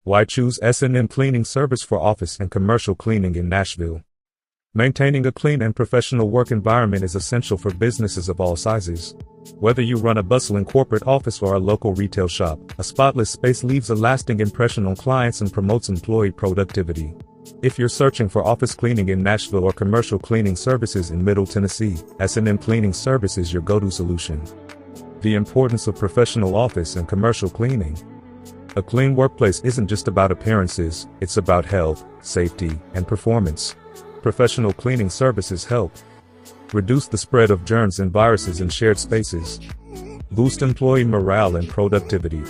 Why choose S.N.M cleaning service for office and commercial cleaning in Nashville? Maintaining a clean and professional work environment is essential for businesses of all sizes. Whether you run a bustling corporate office or a local retail shop, a spotless space leaves a lasting impression on clients and promotes employee productivity. If you're searching for office cleaning in Nashville or commercial cleaning services in Middle Tennessee, S.N.M Cleaning Service is your go-to solution. The importance of professional office and commercial cleaning. A clean workplace isn't just about appearances, it's about health, safety, and performance. Professional cleaning services help reduce the spread of germs and viruses in shared spaces, boost employee morale and productivity,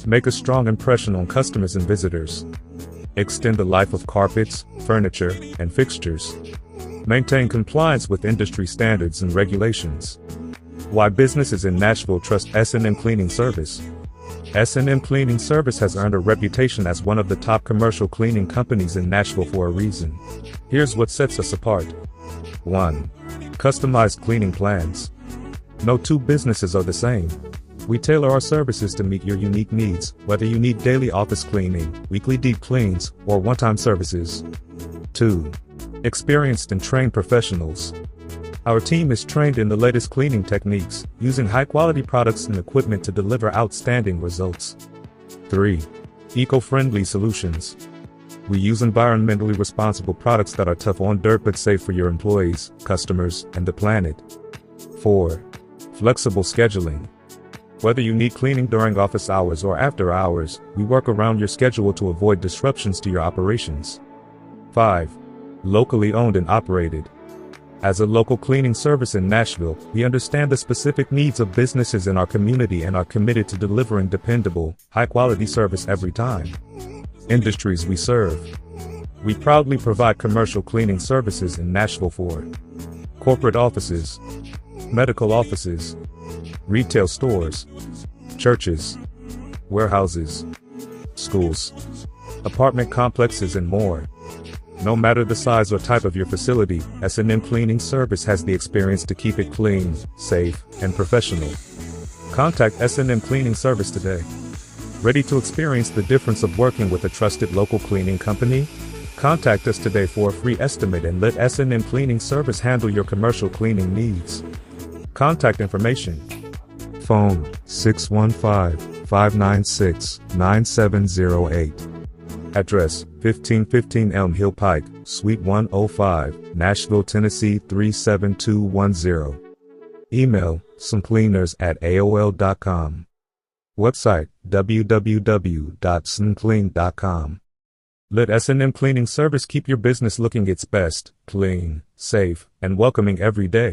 make a strong impression on customers and visitors, extend the life of carpets, furniture, and fixtures, maintain compliance with industry standards and regulations. Why businesses in Nashville trust S.N.M Cleaning Service. S.N.M Cleaning Service has earned a reputation as one of the top commercial cleaning companies in Nashville for a reason. Here's what sets us apart. 1. Customized cleaning plans. No two businesses are the same. We tailor our services to meet your unique needs, whether you need daily office cleaning, weekly deep cleans, or one-time services. 2. Experienced and trained professionals. Our team is trained in the latest cleaning techniques, using high-quality products and equipment to deliver outstanding results. 3. Eco-friendly solutions. We use environmentally responsible products that are tough on dirt but safe for your employees, customers, and the planet. 4. Flexible scheduling. Whether you need cleaning during office hours or after hours, we work around your schedule to avoid disruptions to your operations. 5. Locally owned and operated. As a local cleaning service in Nashville, we understand the specific needs of businesses in our community and are committed to delivering dependable, high-quality service every time. Industries we serve. We proudly provide commercial cleaning services in Nashville for corporate offices, medical offices, retail stores, churches, warehouses, schools, apartment complexes, and more. No matter the size or type of your facility, S.N.M Cleaning Service has the experience to keep it clean, safe, and professional. Contact S.N.M Cleaning Service today. Ready to experience the difference of working with a trusted local cleaning company? Contact us today for a free estimate and let S.N.M Cleaning Service handle your commercial cleaning needs. Contact information. Phone 615-596-9708. Address 1515 Elm Hill Pike, Suite 105, Nashville, Tennessee 37210. Email smcleaners@aol.com. Website www.smclean.com. Let S.N.M Cleaning Service keep your business looking its best, clean, safe, and welcoming every day.